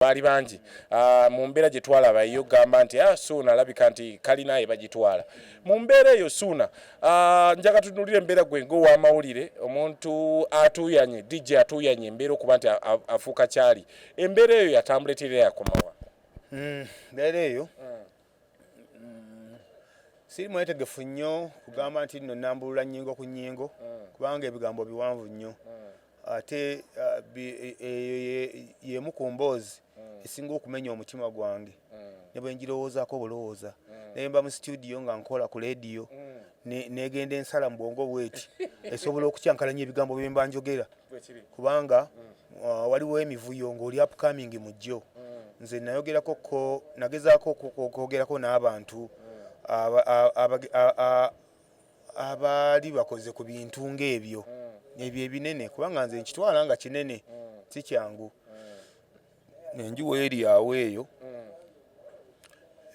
bali bangi mu mbeera gye twalaba eyo gamba nti Suuna alabika nti kalina bagitwala mu mbeera eyo Suuna njaga tutunulire embeera gwe ng'owamawulire omuntu atuyanye DJ atuyanye embeera okuba nti afuuka kyali embeera eyo yatambula etera yakomawa mbeera eyo siri mwetegefu nnyo kugamba nti nno nambulula nnyingo ku nnyingo kubanga ebigambo biwanvu nnyo ate yemu ku mboozi esinga okumenya omutima gwange ne bwe njirowoozaako obulowooza naye mba mu studio nga nkola ku leediyo negenda ensala mu bwongo bweti esobola okukyankalanya ebigambo bye mba njogera kubanga waliwo emivuyo ng'oli upcoming mu jjo nze nagezaako okwogerako n'abantu abaali bakoze ku bintu ng'ebyo ebyo ebinene kubanga nze nkitwala nga kinene si kyangu enjuwa eri awo eyo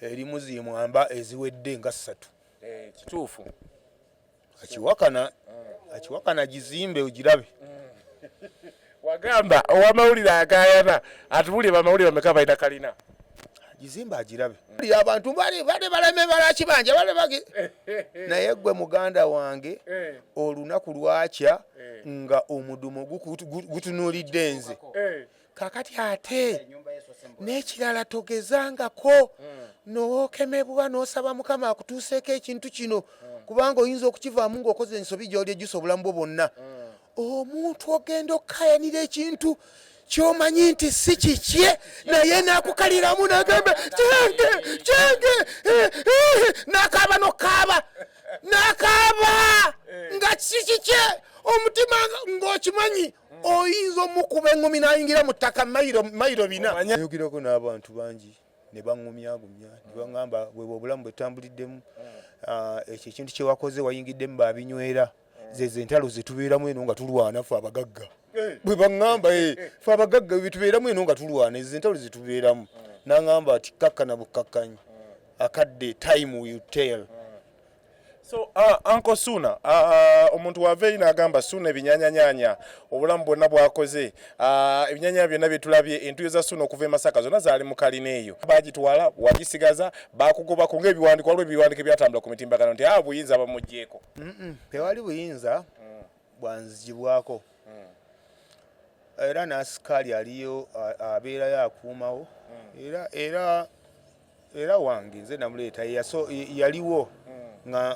erimu zimwamba eziwedde nga 3 kituufu akiwakana gizimbe ogirabe wagamba owamawulire agayana atubulire bamawulire bameka balina kalina gizimbe agirabe abantu bali baleme balaki banje naye gwe muganda wange olunaku lwakya nga omudumo gutunulidde nze kakati ate n'ekirala togezangako n'okemebwa n'osaba Mukama akutuuseeko ekintu kino kubanga oyinza okukivaamu ng'okoze ensobi gy'oli ejjusa obulamu bwo bwonna omuntu ogenda okkayanira ekintu kyomanyi nti si kikye naye nakukaliramu nagamba kyange nakaaba nokkaaba nga si kikye omutima ng'okimanyi oyinza omukuba eŋŋumi n'ayingira mu ttaka mayiro 4 ayogirako n'abantu bangi ne baŋŋumyagumya ne baŋŋamba bwe obulamu bwetambuliddemu ekyo ekintu kye wakoze wayingiddemu babinywera zeze entalo zetubeeramu eno nga tulwana ffe abagagga bwe baŋŋamba ffe abagagga betubeeramu eno nga tulwana ezo entalo zetubeeramu n'aŋŋamba ati kakkana bukkakkanyi akadde time will tell. So Uncle Suuna omuntu wave n'agamba Suuna ebinyanyanyanya obulamu bwonna bwakoze ebinyanyanya byonna byetulabye entuyo za Suuna okuva e Masaka zonna zaali mu kalina eyo bagitwala wagisigaza bakugobako ng'ebiwandiiko waliwo ebiwandiiko byatambula ku mitimbagano nti buyinza bamuggyeko tewali buyinza bwanzigibwako era n'asikaali aliyo abeerayo akuumawo era wange nze namuleeta yaliwo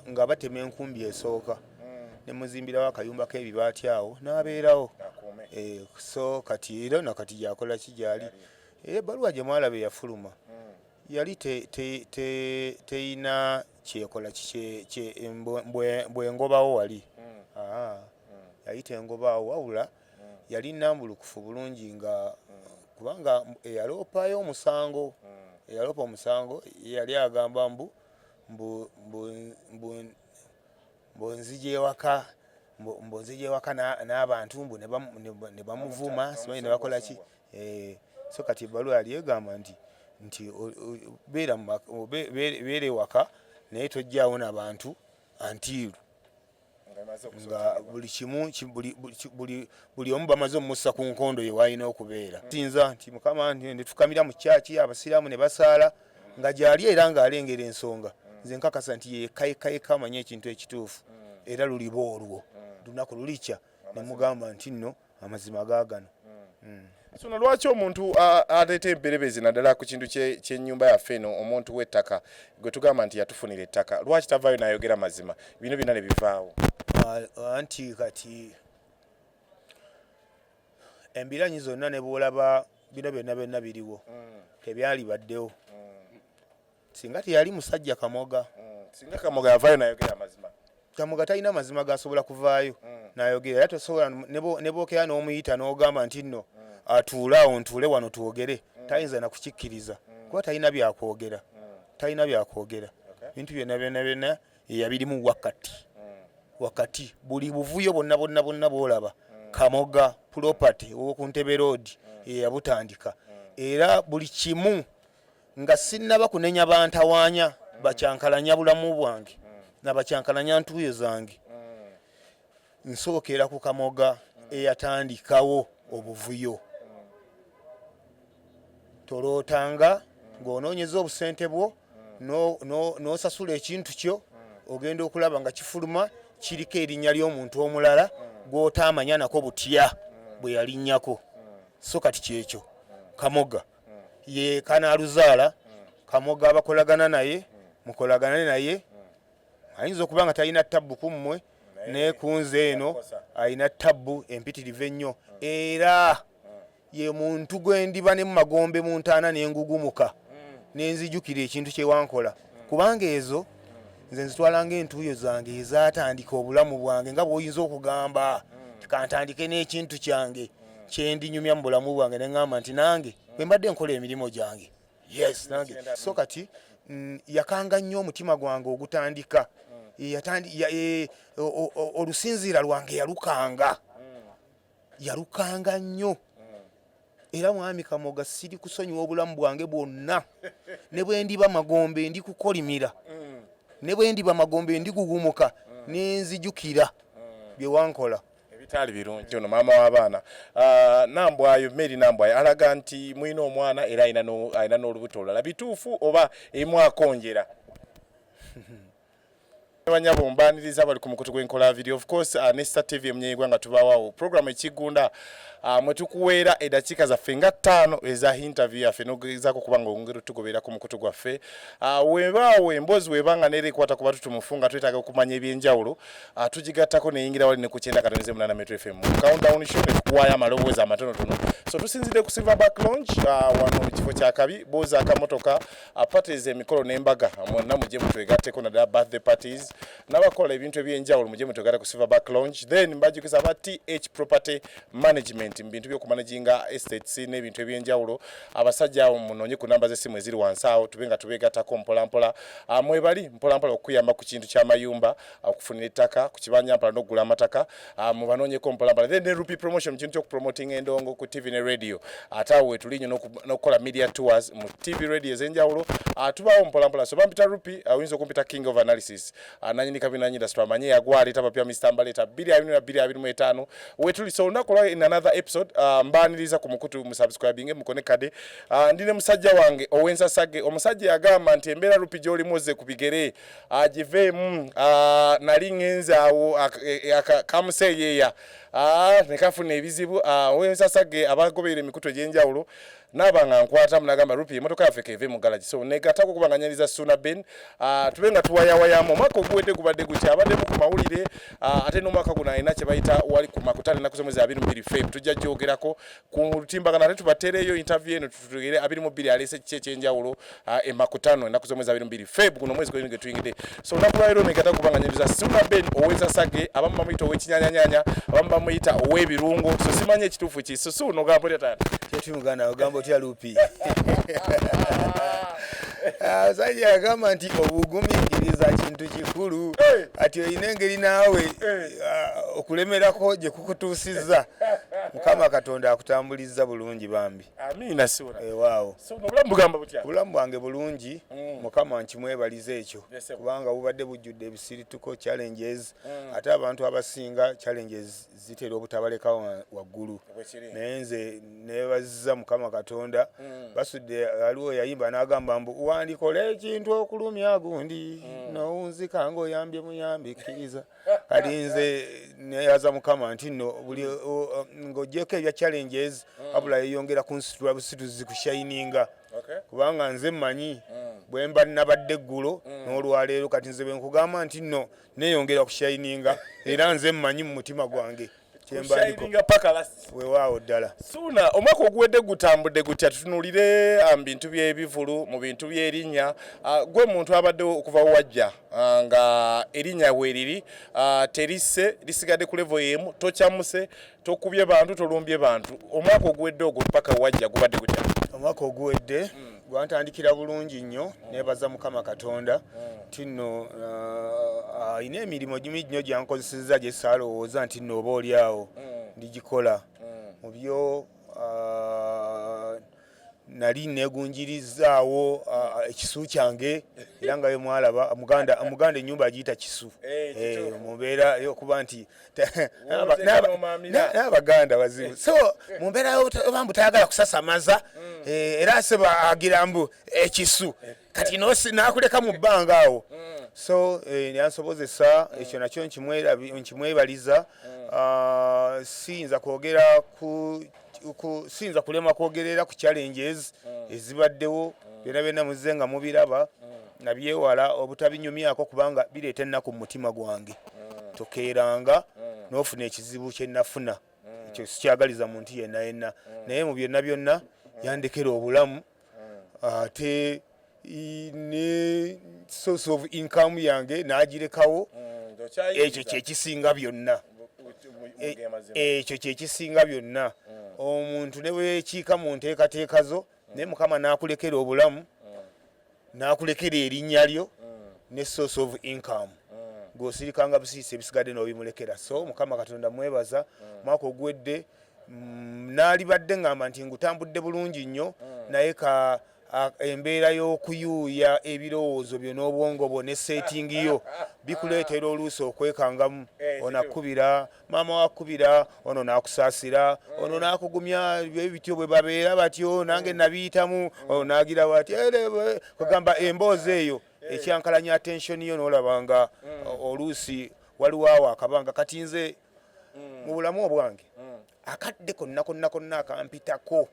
nga batema enkumbi esooka ne muzimbirawo akayumba k'ebibaati awo n'abeerawo so kati era nakati gyakola kigyali ebbaluwa gye mwalaba eyafuluma yali teyina kyekola bwengobawo wali yali tengobaawo wabula yali nnambulukufu bulungi nga kubanga eyaloopayo omusango yali agamba mbonzije ewaka n'abantu mbu ne bamuvuma simanyi ne bakola ki so kati ebbaluwa yali egamba nti beera ewaka naye tojjaawo n'abantu antiiru nga buli kimu buli omu bamaze omussa ku nkondo ye waalina okubeera sinza nti Mukama ne tukamira mu kyaki abasiraamu ne basaala nga gyali era ng'alengera ensonga nze nkakasa nti yekayika amanye ekintu ekituufu era luliba olwo lunaku lulikya ne mugamba nti nno amazima gaagano. Suuna lwaki omuntu aleeta emberebezi naddala ku kintu ky'ennyumba yaffe eno omuntu w'ettaka gwe tugamba nti yatufunira ettaka lwaki tavaayo n'ayogera mazima bino byonna ne bivaawo anti kati embiranyi zonna ne bwolaba bino byonna biriwo tebyali baddewo singa teyali musajja Kamoga singa Kamoga yavaayo n'ayogera mazima Kamoga talina mazima gasobola kuvaayo n'ayogera era tosobola ne bookera n'omuyita n'ogamba nti nno atuule awo ntuule wano twogere tayinza na kukikkiriza kuba talina byakwogera bintu byonna yabirimu wakati buli buvuyo bonna bwolaba Kamoga property ow'oku Ntebe Road yabutandika era buli kimu nga sinnaba kunenya bantawaanya bakyankalanya bulamu bwange nabakyankalanya ntuuyo zange nsookera ku Kamoga eyatandikawo obuvuyo tolootanga ng'onoonyeza obusente bwo n'osasula ekintu kyo ogenda okulaba nga kifuluma kiriko erinnya ly'omuntu omulala gw'otaamanya nako butya bwe yalinnyako. So kati kyekyo Kamoga ye kanaaluzaala Kamoga abakolagana naye mukolagane naye ayinza okuba nga talina tabbu ku mmwe ne kunze eno ayina tabbu empitirivu ennyo era ye muntu gwe ndiba ne mu magombe mu ntaana n'engugumuka n'enzijukira ekintu kye wankola kubanga ezo nze nzitwala ng'entuuyo zange ezaatandika obulamu bwange nga bw'oyinza okugamba kantandike n'ekintu kyange kyendinyumya mu bulamu bwange ne ŋŋamba nti nange bwe mbadde nkola emirimu gyange yes nange so kati yakanga nnyo omutima gwange ogutandika olusinziira lwange yalukanga nnyo era mwami Kamoga siri kusonyiwa obulamu bwange bwonna ne bwe ndiba magombe ndi kukolimira ne bwe ndiba magombe ndi kugumuka n'enzijukira bye wankola ebitali birungi ono maama w'abaana Nambwayo Mary Nambwayo alaga nti mwina omwana era ayina n'olubuto olulala bituufu oba emwakonjera Banyabo mbaniriza bali ku mukutu gw'enkola video of course Nesta TV emnyegwa nga tubawawo program ekigunda mwe tukuweera eddakiika zaffe nga 5 eza interview yaffe n'ogezaako kubanga ongera tugobera ku mukutu gwaffe webaawo emboozi webanga neerekwata kuba tutumufunga twetaaga okumanya ebyenjawulo tugigattako neyingira wali ne ku 9.8 Metro FM countdown show ne tukuwaayo amaloboozi amatonotono so tusinzidde ku Silverback Lounge wano mu kifo kya kabi booza akamotoka parties emikolo n'embaga mwonna mujje mutwegatteko naddala birthday parties n'abakola ebintu ebyenjawulo mujje mutwegatte ku Silverback Lounge then mbajjukiza aba TH Property Management mbintu by'okumanaginga estates n'ebintu ebyenjawulo abasajja abo munoonye ku namba z'essimu eziri wansi awo tubenga tubeegattako mpolampola mwebali mpolampola okuyamba ku kintu ky'amayumba okufunira ettaka ku kibanyampala n'okugula amataka mubanoonyeko mpolampola then ne Rupi Promotion mu kintu ky'okupromoting endongo ku TV ne radio ate awo wetulinyo n'okukola media tours mu TV radio ez'enjawulo tubaawo mpolampola so bampita Rupi oyinza okumpita King of Analysis nanyini kabinanyi industry amanye yagwaleta papya Mr. Mbaleta 2025 wetuli so nakola in another episode mbaniriza ku mukutu mu subscribing mukonekade ndine musajja wange Owensa Sage omusajja yagamba nti embeera Rupi gy'oli moze kubigere agiveemu nali ngenza awo akamuseeyeya nekafuna ebizibu Owensa Sage abagoberera emikutu egy'enjawulo nabanga nkwata munagamba Rupi emotoka yaffe keve mu garage so negatako kubanganyiriza Suna Ben tubenga tuwayawayamu omwaka oguwedde gubadde gutya abadde mu kumawulire ate n'omwaka guno alina kye bayita wali ku makutale ennaku z'omwezi 22 Feb tujja gyogerako ku lutimbagana ate tubateereyo interview eno tutugere 22 aleese kiki ekyenjawulo emakutano ennaku z'omwezi 22 Feb guno omwezi gwe tuyingidde so nakulwayo negata kubanganyiriza Suna Ben Owensa Sage abamu bamuyita ow'ekinyanyanyanya abamu bamuyita ow'ebirungo so simanye ekituufu kisusu nogamba otya taata kyetumugana ogamba otya Rupi Sajja agamba nti obugumikiriza kintu kikulu ati olina engeri naawe okulemerako gye kukutuusizza Mukama Katonda akutambuliza bulungi bambi amina sura waawo so obulamu bugamba butya obulamu bwange bulungi Mukama nkimwebaliza ekyo kubanga bubadde bujjudde ebisirituko challenges ate abantu abasinga challenges zitera obutabalekawo waggulu naye nze neebazizza Mukama Katonda basudde aliwo yayimba n'agamba mbu wandikola ekintu okulumya gundi nowunzika ng'oyambye muyambi kkiriza kati nze neeyaza Mukama nti nno buli ng'oggyeko ebya challenges wabula yeyongera kunsitula busituzi kushayininga kubanga nze mmanyi bwe mba nabadde eggulo n'olwaleero kati nze bwe nkugamba nti nno neeyongera kushayininga era nze mmanyi mu mutima gwange kyembaliko paka last weewaawo ddala Suna omwaka oguwedde gutambudde gutya tutunulire bintu by'ebivulu mu bintu by'erinnya gwe muntu abadde okuva wajja nga erinnya weeriri terisse lisigadde ku level y'emu tokyamuse tokubye bantu tolumbye bantu omwaka oguwedde ogwo paka wajja gubadde gutya omwaka oguwedde gwantandikira bulungi nnyo neebaza Mukama Katonda nti nno ayina emirimu gimu nnyo gyankozesezza gye saalowooza nti nno oba oli awo ndigikola mu byo nali negunjirizaawo ekisu kyange era nga yo mwalaba omuganda ennyumba agiyita kisu mumbeera yokuba nti n'abaganda bazibu so mumbeera oba mbu tayagala kusasamaza era seba agira mbu ekisu kati nakuleka mu bbanga awo so yansobozesa ekyo nakyo nkimwebaliza siyinza kwogera siyinza kulema kwogerera ku challenges ezibaddewo byonna muzze nga mubiraba nabyewala obutabinyumyako kubanga bireeta ennaku mu mutima gwange tokeeranga n'ofuna ekizibu kye nafuna ekyo sikyagaliza muntu yenna naye mu byonna yandekera obulamu ate ne source of income yange n'agirekawo ekyo kyekisinga byonna ekyo kyekisinga byonna omuntu ne bwekiika mu nteekateeka zo naye mukama n'akulekera obulamu n'akulekera erinnya lyo ne source of income ng'osirikanga busiisi ebisigadde n'obimulekera so mukama katonda mwebaza mwaka ogwedde n'alibadde ngamba nti ngutambudde bulungi nnyo naye embeera y'okuyuuya ebirowoozo byo n'obwongo bwo ne setting yo bikuleetera oluusi okwekangamu ono akubira maama wakubira ono n'akusaasira ono n'akugumya bityo bwe babeera batyo nange nabiyitamu ono n'agira bati kugamba emboozi eyo ekyankalanya attention yo n'olabanga oluusi waliwo awo akabanga kati nze mu bulamu obwange akadde konna akampitako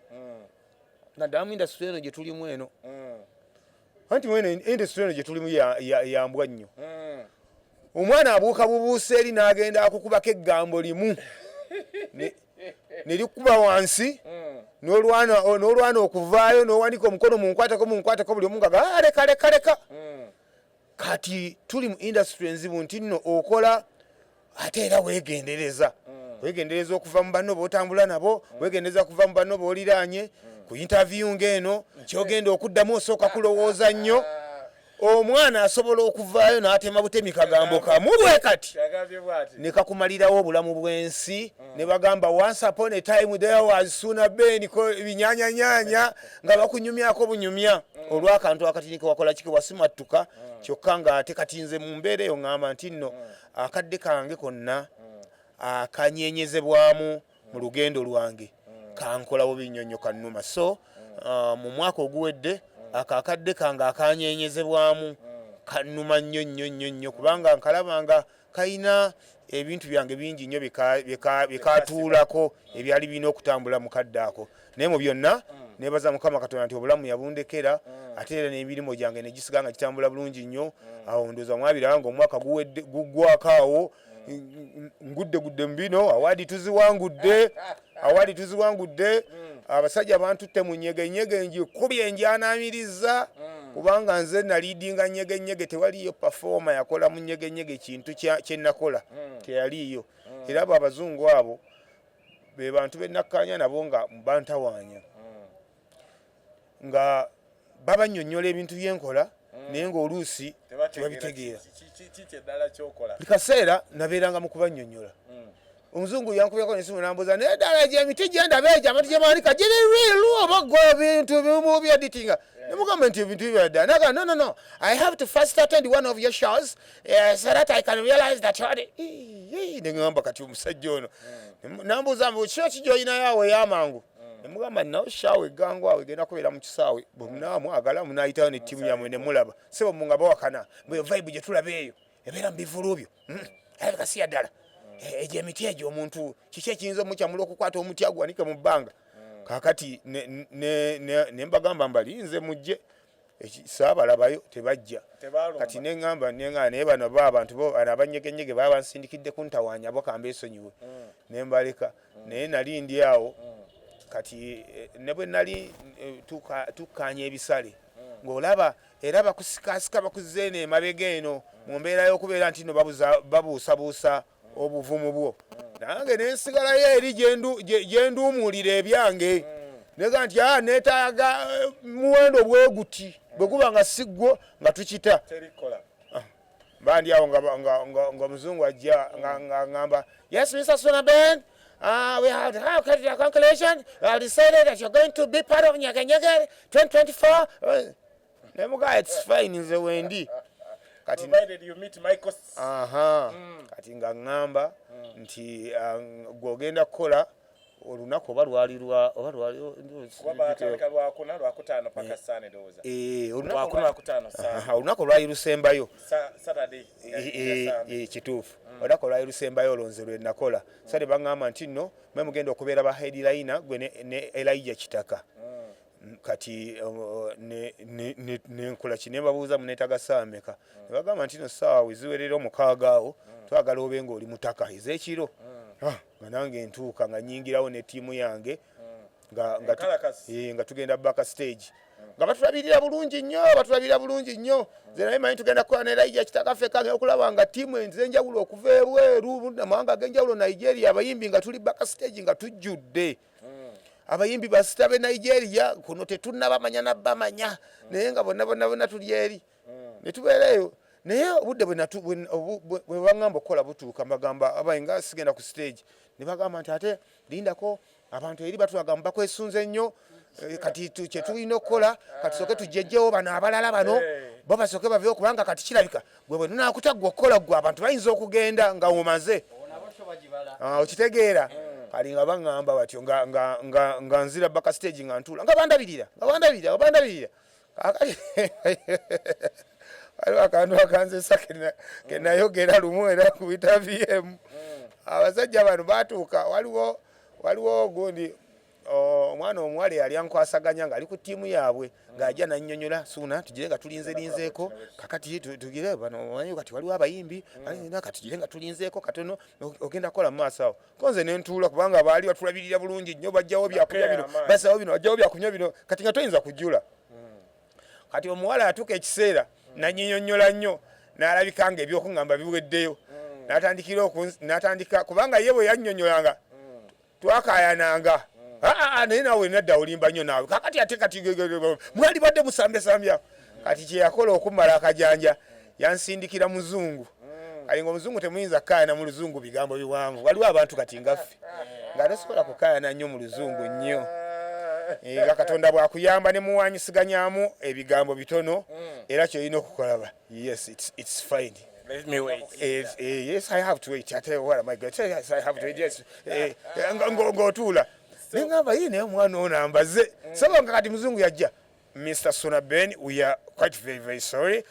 naddala mu industry eno gye tulimu eno anti mwene industry eno gye tulimu yambwa nnyo omwana abuuka bubuusa eri n'agenda akukubako eggambo limu ne likuba wansi n'olwana okuvaayo n'owandika omukono munkwateko buli omu nga leka kati tuli mu industry enzibu nti nno okola ate era weegendereza okuva mu banno b'otambula nabo weegendereza kuva mu banno b'oliraanye ku interview ng'eno kyogenda okuddamu osooka kulowooza nnyo omwana asobola okuvaayo n'atema butemi kagambo kamu bwe kati ne kakumalirawo obulamu bw'ensi ne bagamba once upon a time there was Suna Ben binyanyanyanya nga bakunyumyako bunyumya olw'akantu akatini ke wakola kike wasimattuka kyokka nga ate katinze mu mbeera eyo ngamba nti nno akadde kange konna akanyenyezebwamu mu lugendo lwange kankolawo binyonyo kannuma so mu mwaka oguwedde akakadde kange akanyenyezebwamu kannuma nnyo kubanga nkalabanga kayina ebintu byange bingi nnyo byekatuulako ebyali birina okutambula mu kadde ako naye mu byonna nebaza mukama katonda nti obulamu yabundekera ate era n'emirimu gyange ne gisiga nga kitambula bulungi nnyo awo ndowooza mwabiraba nga omwaka guggwako awo ngudde mu bino awadi tuziwangudde abasajja bantutte mu nnyege njikubye njanaamiriza kubanga nze naliidinga nnyege tewaliyo performa yakola mu nnyege kintu kye nakola teyaliyo era abo abazungu abo be bantu benakkaanya nabo nga bantawaanya nga babannyonnyola ebintu byenkola naye ng'oluusi tebabitegeera buli kaseera nabeeranga mu kubannyonnyola omuzungu yankubyako nesimu nambuuza naye ddala gyemiti gyendaba egyo amatu gyemawanika giri riilu oba gwe ebintu bimu byeditinga nemugamba nti ebintu bibadda naga no I have to first attend one of your shows so that I can realize that negamba kati omusajja ono nambuuza mbu kyo kijoyinayo awo ey'amangu nemugamba nawe shaawe eggangu awo egenda kubeera mu kisaawe bwemunamwagala munayitayo nettiimu yammwe nemulaba sebo munga bawakana bwe vibe gye tulaba eyo ebeera mu bivulu byo alabika si yaddala egyo emiti egyo omuntu kiki ekiyinza omukyamula okukwata omuti agwanike mu bbanga kakati nembagamba mbalinze mujje saabalabayo tebajja kati neŋŋamba naye bano abantu abanyegenyege baba bansindikidde kuntawaanya bakamba esonyiwe nembaleka naye nali ndi awo kati ne bwe nali tukkaanya ebisale ng'olaba era bakusikasika bakuzeeno emabega eno mu mbeera y'okubeera nti no babuusabuusa obuvumu bwo nange nensigalayo eri gyenduumuulira ebyange nega nti neetaaga muwendo bweguti bwe guba nga siggwo nga tukita bandi awo nga muzungu ajja nga ngamba yes Mr. Suna Ben We have the conclusion. We have decided that you're going to be part of Nyaganyagari 2024. Nemuga, it's fine in the Wendy. Provided you meet Michael. Kati nga ngamba nti gwogenda kukola olunaku oba lwali olunaku lwali lusembayo kituufu olunaku lwali lusembayo olonze lwe nakola sade baŋŋamba nti nno mwe mugenda okubeera ba headliner gwe ne Elijah Kitaka kati nenkola ki ne babuuza muneetaga ssaawa mmeka ne bagamba nti no ssaawa weziwerera omukaaga awo twagala obe ng'oli mutaka ez'ekiro nga nange ntuuka nga nyingirawo ne ttiimu yange nga tugenda back stage nga batulabirira bulungi nnyo nze naye manyi tugenda kukola ne Elijah Kitaka ffekka okulaba nga ttiimu ez'enjawulo okuva ebweru amawanga ag'enjawulo Nigeria abayimbi nga tuli back stage nga tujjudde abayimbi basita be Nigeria kuno tetunnabamanya nabbamanya naye nga bonna tuli eri ne tubeereyo naye obudde bwe baŋŋamba okukola butuuka mbagamba abayinga sigenda ku stage ne bagamba nti ate lindako abantu eri batulaga bakwesunze nnyo kati kye tulina okukola kati soke tujjejjewo bano abalala bano bo basoke baveewo kubanga kati kirabika gwe bwe tunaakutaggwa okukola gwe abantu bayinza okugenda nga omaze okitegeera kali nga baŋŋamba batyo nga nzira baka stage nga ntuula nga bandabirira waliwo akantu akanzesa kenayogera lumu era kubita VM abasajja bano batuuka waliwo ogundi omwana omuwala yali ankwasaganya nga ali ku ttiimu yaabwe ng'ajja nannyonnyola suuna tugire nga tulinzeeko kakati tugire bano omanyi kati waliwo abayimbi kati tugire nga tulinzeeko katono ogenda kukola mu maaso awo konze ne ntuula kubanga baali batulabirira bulungi nnyo bajjawo byakunywa bino basawo bino bajjawo byakunywa bino kati nga toyinza kujjula kati omuwala atuuka ekiseera nannyonnyola nnyo n'alabika nga ebyokuŋŋamba biweddeyo n'atandika kubanga ye bwe yannyonnyolanga twakayananga naye naawe nadda olimba nnyo naawe kakati ate kati mwali badde musambesambya kati kye yakola okumala akajanja yansindikira muzungu kali nga omuzungu temuyinza kukayana mu luzungu bigambo biwanvu waliwo abantu kati ngaffe nga tosobola kukayana nnyo mu luzungu nnyo nga Katonda bwakuyamba ne muwanyisiganyamu ebigambo bitono era kyolina okukolaba yes it's fine. Let me wait. Yes, I have to wait. I tell you what, my God. Yes, I have to wait. Yes. Go tula. Nengamba yine mwana ono ambaze. Saba ngakati muzungu yajja. Mr. Sunaben, we are quite very sorry.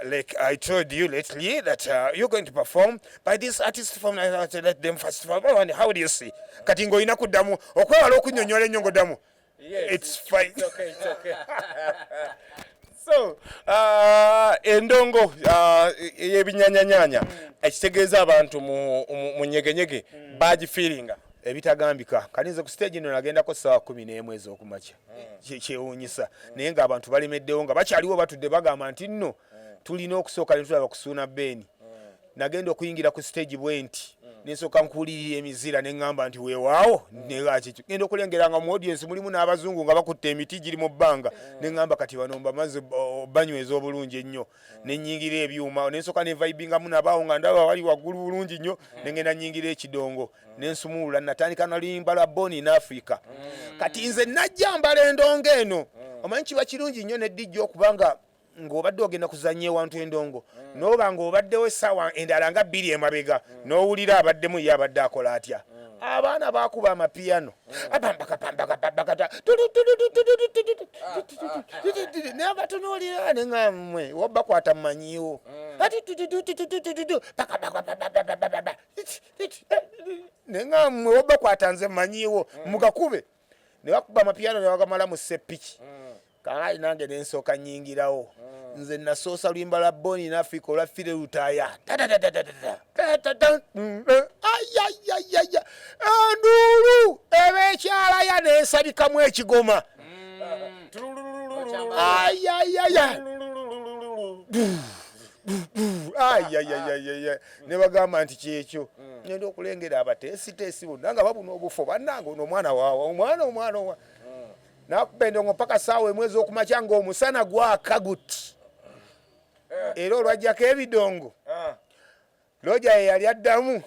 Like I told you lately that you're going to perform by this artist from let them first perform. How do you see? Kati ngoyina kuddamu okwewala okunyonnyola ennyongo ddamu. Yes, it's fine. It's okay. So, endongo yebinyanyanyanya ekitegeeza abantu mu nyegenyege bagifiringa ebitagambika kaninze ku stage ino nagendako ssaawa 11 ez'okumakya kyewuunyisa naye ng'abantu balemeddewo nga bakyaliwo batudde bagamba nti nno tulina okusooka ne tulaba kusuuna beeni nagenda okuyingira ku stage bwenti nensooka nkuwulirira emizira ne ŋŋamba nti weewaawo nekakikyo genda okulengera nga mu audience mulimu n'abazungu nga bakutte emiti giri mu bbanga ne ŋŋamba kati bano mbamaze banyweza obulungi ennyo ne nnyingira ebyuma nensooka ne vibingamu nabaawo nga ndaba wali waggulu bulungi nnyo ne ngenda nnyingira ekidongo nensumulula natandika nalimba lwa Born in Africa kati nze najja mbala endongo eno omanyi kiba kirungi nnyo neddijja okubanga ng'obadde ogenda kuzannya ewantu endongo n'oba ng'obaddewo essaawa endala nga 2 emabega n'owulira abaddemu ye abadde akola atya abaana baakuba amapiyano naye abatunuulira ne ŋammwe wobbakwata mumanyiiwo ne ŋammwe wobbakwata nze mumanyiiwo mugakube ne bakuba amapiyano ne bagamala mu seppiki kaali nange nensooka nnyingirawo nze nasoosa lwimba lwa Born in Africa olwa Fire Lutaaya enduulu ebeekyalaya nensabikamu ekigoma ne bagamba nti kyekyo ngenda okulengera abateesiteesi bonna nga babuna obufo bannange ono omwana waawa omwana nakuba endongo mpaka ssaawa emwezi okumakya ng'omusana gwaka guti era olwajjako ebidongo loja ye yali addamu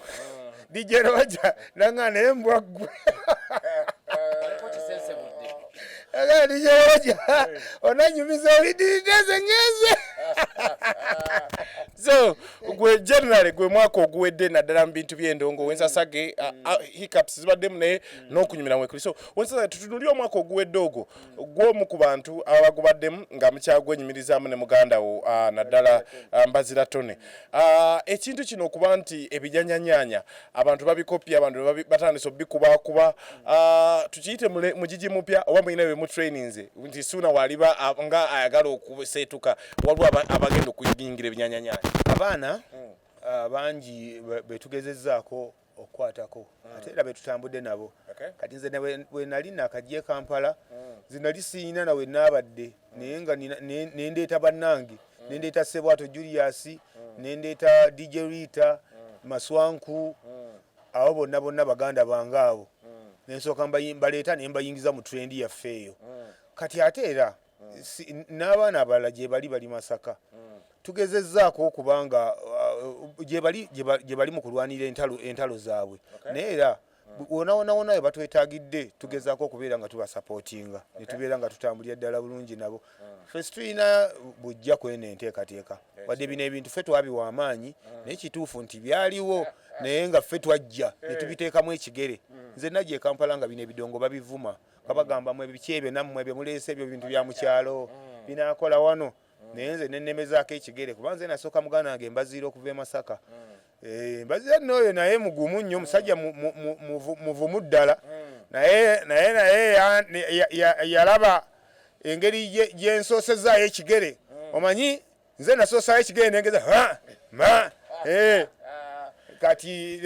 DJ Roger nangana embwa gwe DJ Roger onanyumiza olidideze ngeze so gwe generally gwe mwaka oguwedde naddala mu bintu by'endongo wensasage hiccups zibaddemu naye n'okunyumira mwekuli so wensasage tutunulire omwaka oguwedde ogwo gw'omu ku bantu abagubaddemu nga mukyagwenyumirizaamu ne muganda wo naddala Mbazira Tone ekintu kino okuba nti ebijanyanyanya abantu babikopya abantu batandise obikubakuba tukiyite mugigi mupya oba mulina bwe mu trainings nti suna waliba nga ayagala okuseetuka waliwo abagenda okuyingira ebinyanyanyanya abaana bangi betugezezzaako okukwatako ate era betutambudde nabo kati nze bwe nali nakajje Kampala nze nali siina nawe naabadde naye nga nendeeta bannange nendeeta Sebwato Julius nendeeta DJ Rita Maswanku abo bonna baganda bange abo nensooka mbaleeta ne mbayingiza mu trendi yaffe eyo kati ate era n'abaana abalala gye bali Masaka tugezezzaako okubanga gye bali mu kulwanira entalo zaabwe naye era wona we batwetaagidde tugezaako okubeera nga tubasapootinga ne tubeera nga tutambulira ddala bulungi nabo ffe situlina bujja kweno enteekateeka wadde bino ebintu ffe twabiwa amaanyi naye kituufu nti byaliwo naye nga ffe twajja ne tubiteekamu ekigere nze najja e Kampala nga bino ebidongo babivuma babagamba mwe biki ebyo nammwe bye muleese ebyo bintu bya mu kyalo binaakola wano naye nze nennemezaako ekigere kuba nze nasooka muganda wange Mbazira okuva e Masaka Mbazira n'oyo naye mugumu nnyo musajja muvumu ddala naye yalaba engeri gyensoosezaayo ekigere omanyi nze nasoosaayo ekigere nengeza kati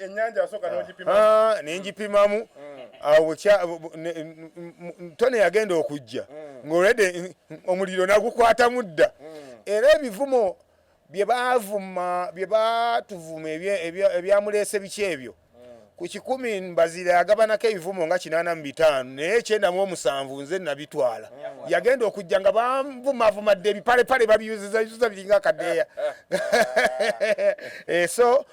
ennyanja wasooka n'ogipimamu nengipimamu awo Tone yagenda okujja ng'olwedde omuliro nagukwatamu dda era ebivumo bye baatuvuma ebyamuleese biki ebyo ku 100 Mbazira yagabanako ebivumo nga 85 naye 97 nze nabitwala yagenda okujja nga bamvumavumadde ebipalepale babiyuziza biringa akadeeya so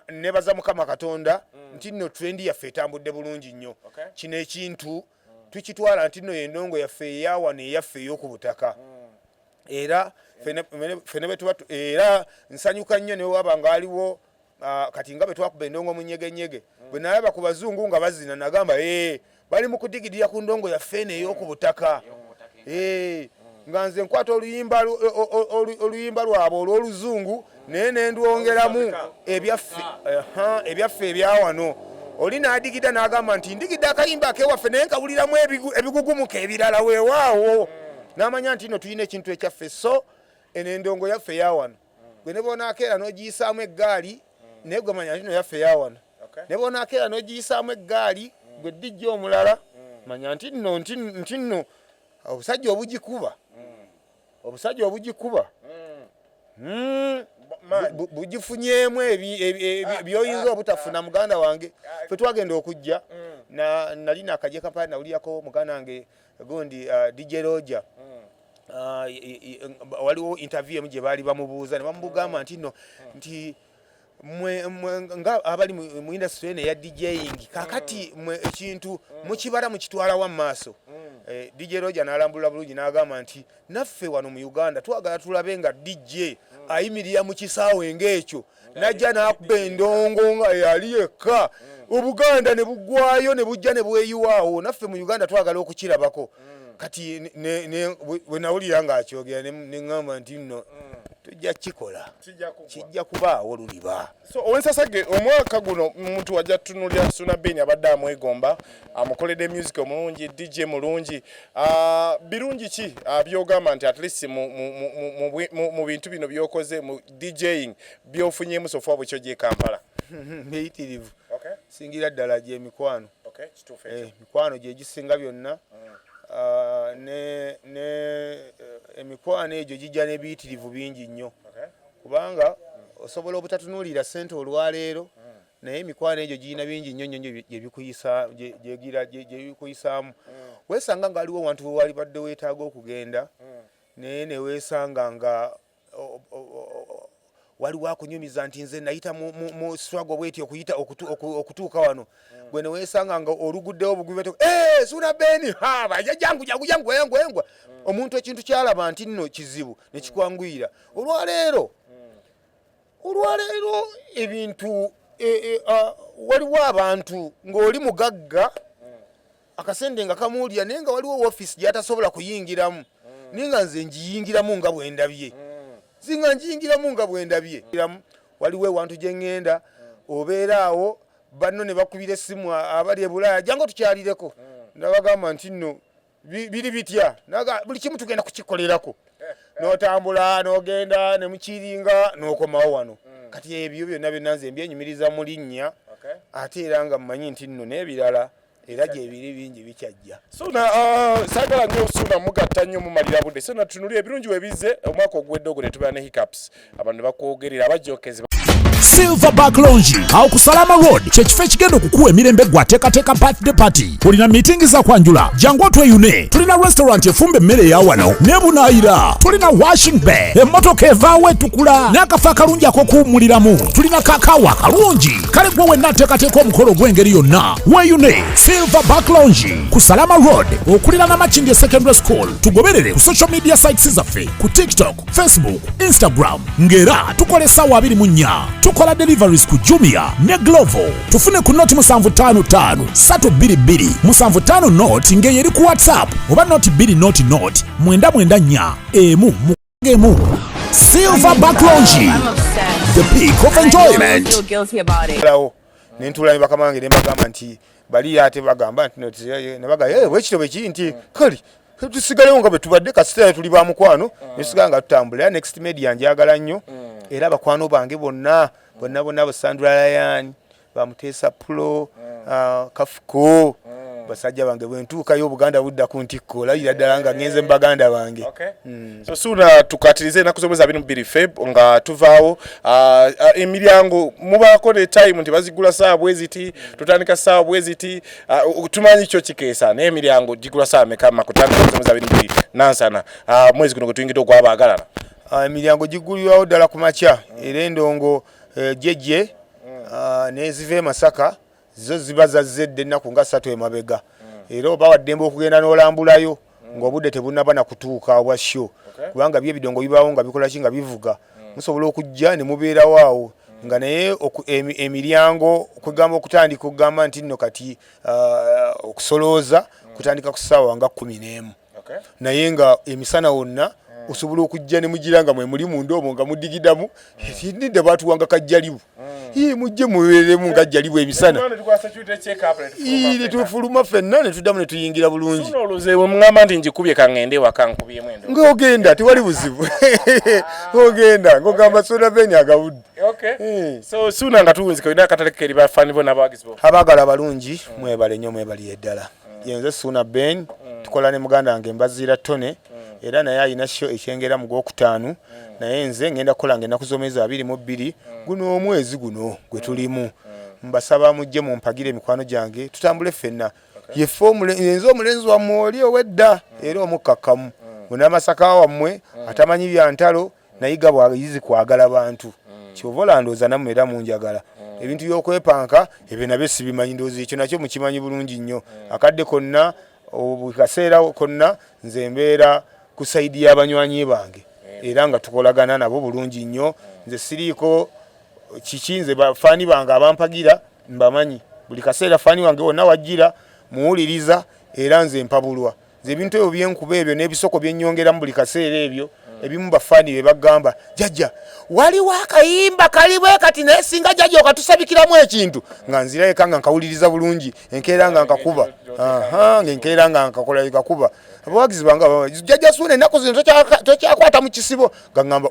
nebaza Mukama Katonda nti nno trendi yaffe etambudde bulungi nnyo kino ekintu tukitwala nti nno endongo yaffe eyawano eyaffe ey'oku butaka era fene betuba era nsanyuka nnyo ne waba ngaliwo kati nga betwakuba endongo mu nyegenyege bwe nalaba ku bazungu nga bazina nagamba bali mu kudigidira ku ndongo yaffe eno ey'oku butaka nga nze nkwata oluyimba lwabwe olw'oluzungu naye nendwongeramu ebyaffe ebyawano oli n'adigida n'agamba nti ndigidde akayimba akewaffe naye nkawuliramu ebigugumuka ebirala weewaawo n'amanya nti nno tulina ekintu ekyaffe so eno endongo yaffe eyawano gwe ne bonaakeera n'ogiyisaamu eggaali naye gwe manya nti no yaffe eyawano ne bonaakeera n'ogiyisaamu eggaali gwe dijja omulala manya nti nno obusajja obugikuba bugifunyemu byoyinza obutafuna muganda wange fe twagenda okujja nali nakajje Kampala nawulirako muganda wange gundi DJ Roger waliwo interview emu gye baali bamubuuza ne bamugamba nti nga abali mu industry ene ya DJing kakati ekintu mukibala mukitwala wa maaso DJ Roger n'alambulula bulungi n'agamba nti naffe wano mu Uganda twagala tulabe nga DJ ayimirira mu kisaawe ng'ekyo najja n'akuba endongo nga yali yekka Obuganda ne bugwayo ne bujja ne bweyiwaawo naffe mu Uganda twagala okukirabako kati bwe nawulira ng'akyogera ne ŋŋamba nti nno tujja kikola kijja kubaawo luliba so owensasage omwaka guno omuntu wajja tutunulira Suna Ben abadde amwegomba amukoledde music omulungi DJ mulungi birungi ki byogamba nti at least mu bintu bino byokoze mu DJing byofunyemu sofa bwekyo gye Kampala biyitirivu singira ddala gye mikwano mikwano gye gisinga byonna emikwano egyo gijja n'ebiyitirivu bingi nnyo kubanga osobola obutatunuulira ssente olwaleero naye emikwano egyo girina bingi nnyo gye bikuyisaamu weesanga ng'aliwo wantu we wali badde weetaaga okugenda naye ne weesanga nga waliwo akunyumiza nti nze nayita mu struggle bweti okuyita okutuuka wano gwe ne weesanga nga oluguddewo bugubete Suna Ben jangu engwa omuntu ekintu kyalaba nti nno kizibu ne kikwanguyira olwaleero ebintu waliwo abantu ng'oli mugagga akasende nga kamuulya naye nga waliwo office gyatasobola kuyingiramu naye nga nze njiyingiramu nga bwendabye waliwo ewantu gye ŋŋenda obeera awo banno ne bakubira essimu abali e Bulaaya jangu tukyalireko nabagamba nti nno biri bitya buli kimu tugenda kukikolerako n'otambula n'ogenda ne mukiringa n'okomawo wano kati ebyo byonna byonna nze mbyenyumiriza mu linnya ate era nga mmanyi nti nno n'ebirala era gyebiri bingi bikyajja Suna saagala nnyo Suna mugatta nnyo mumalira budde Suna tunulira ebirungi webize omwaka ogwedde ogwo ne tubeera ne hiccups abantu ne bakwogerera abajokezi Silverback Lounge awo ku Salama Road kyekifo ekigenda okukuwa emirembe gwateekateeka birthday party olina meeting za kwanjula jangu otweyune tulina restaurant efumba emmere eyawano nebunaayira tulina washing bay emmotoka evaawo etukula n'akafo akalungi ak'okuwummuliramu tulina kakaawa akalungi kale gwe wenna ateekateeka omukolo gw'engeri yonna weeyune Silverback Lounge ku Salama Road okulira Namakindye Secondary School tugoberere ku social media sites zaffe ku TikTok, Facebook, Instagram ng'era tukola essaawa 24 tukola deliveries ku Jumia ne Glovo tufune ku noti 755 322 755 noti ng'eyeri ku WhatsApp oba noti 2 noti 994 emu Silverback Lounge the peak of enjoyment. I feel guilty about it. Nentula bakamange ne bagamba nti bali ate bagamba nti noti ne bagamba wekito beki nti kali tusigalewo nga betubadde kasitera tuli ba mukwano nesiganga tutambula next media njagala nnyo era bakwano bange bonna Sandra Ryan bamuteesa Pro Kafuko basajja bange bwentuukayo Buganda budda ku ntikko layira ddala nga ngenze mbaganda bange. So Suna tukatirize ennaku zomwezi 22 Feb nga tuvaawo emiryango mubaako ne time nti bazigula ssaawa bweziti tutandika ssaawa bweziti tumanyi kyo kikeesa naye emiryango gigula ssaawa mekama kutandika zomwezi 22 nansana mwezi guno gwe tuyingidde ogwabaagalana emiryango gigulirwawo ddala ku makya era endongo jeje neziva e Masaka zo ziba zazzedde ennaku nga 3 emabega era oba waddembe okugenda n'olambulayo ng'obudde tebunnaba na kutuuka obwasyo kubanga by'ebidongo bibaawo nga bikola ki nga bivuga musobola okujja ne mubeerawo awo nga naye emiryango okugamba okutandika okugamba nti nno kati okusolooza kutandika ku ssaawa nga 11 naye nga emisana wonna osobola okujja ne mugiranga mwe muli munda omwo nga mudigidamu nidde baatuwanga kajjalibu mujje mubeeremu nga jjalibu emisana tufuluma ffenna ne tuddamu ne tuyingira bulungi mugamba nti njikubye kaŋŋende ewaka nkubye mwendo ng'ogenda tewali buzibu ng'ogenda ng'ogamba Suna Ben agabudde so Suna nga tuwunzika olina akataleka eri bafaani bo n'abawagizi bo abaagala balungi mwebale nnyo mwebaliye ddala yenze Suna Ben tukola ne muganda wange Mbaziira Tone era naye alina show ekyengera mu Gwokutaano naye nze ngenda kukola ennaku z'omwezi 22 guno omwezi guno gwe tulimu mbasaba mujje mumpagire emikwano gyange tutambule ffenna yefe yenze omulenzi wammwe oli owedda era omukkakkamu munamasaka wammwe atamanyi byantalo nayiga bwayizi kwagala bantu kyova olandooza nammwe era munjagala ebintu by'okwepanka ebyo nabyo sibimanyi ndowooza ekyo nakyo mukimanyi bulungi nnyo akadde konna kaseera konna nze mbeera ku saidi y'abanywanyi bange era nga tukolagana nabo bulungi nnyo nze siriiko kikinze bafaani bange abampagira mbamanyi buli kaseera faani wange wonna wajjira muwuliriza era nze mpabulwa nze ebintu ebyo byenkuba ebyo n'ebisoko byennyongeramu buli kaseera ebyo ebimu bafaani be bagamba jjajja waliwo akayimba kali bwe kati naye singa jjajja okatusabikiramu ekintu nga nzira eka nga nkawuliriza bulungi enkeera nga nkakuba ng'enkeera nga nkakola ekakuba abawagizi bange jjajja Suna ennaku zino tokyakwata mu kisibo nga ngamba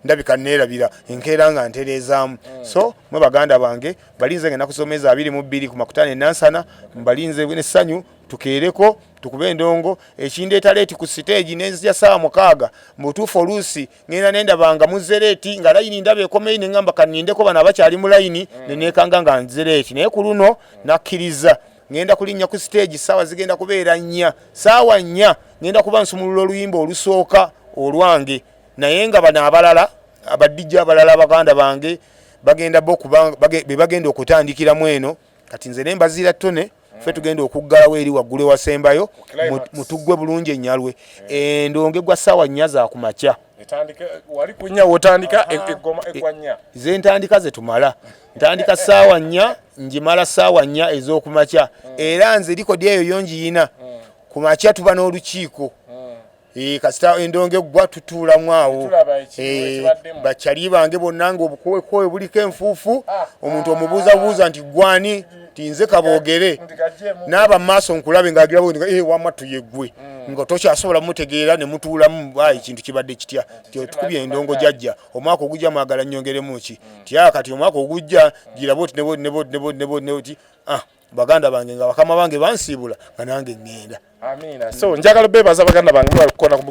ndabika neerabira enkeera nga ntereezaamu so mwe baganda bange balinze ng'ennaku z'omwezi 22 ku Makutano e Nansana mbalinze n'essanyu tukeereko tukube endongo ekindeeta leeti ku stage n'ezija ssaawa 6 mu butuufu oluusi ngenda nendabanga muzze leeti nga layini ndaba ekomeyi ne ngamba kanindeko bano abakyali mu layini ne neekanga nga nze leeti naye ku luno nakkiriza ngenda kulinnya ku stage ssaawa zigenda kubeera 4 ssaawa 4 ngenda kuba nsumulula oluyimba olusooka olwange naye nga bano abalala abadijja abalala baganda bange bagenda bagenda okutandikira mweno kati nze ne mbazira ttone ffe tugenda okuggalawo eri waggulu wasembayo mutugwe bulungi ennyalwe endonge gwa ssaawa 4 za kumakya wali kunya wotandika egoma egwanya ze ntandika ze tumala ntandika ssaawa 4 njimala ssaawa 4 ez'okumakya era nze likodi eyo yongiyina kumakya tuba n'olukiiko kasita endonge gwa tutuulamu awo bakyali bange bonna ng'obukowekowe buliko enfuufu omuntu omubuuzabuuza nti gwani tinze kaboogere n'aba maaso nkulabe ng'agirabo wamma tuyeggwe nga tokyasobola mutegeera ne mutuulamu ekintu kibadde kitya tukubye endongo jajja omwaka ogujja mwagala nnyongeremu ki kati omwaka ogujja girabo ti neboti baganda bange nga bakama bange bansiibula nga nange ŋŋenda. Amina. So njagala bebaza baganda bange mwakukola ku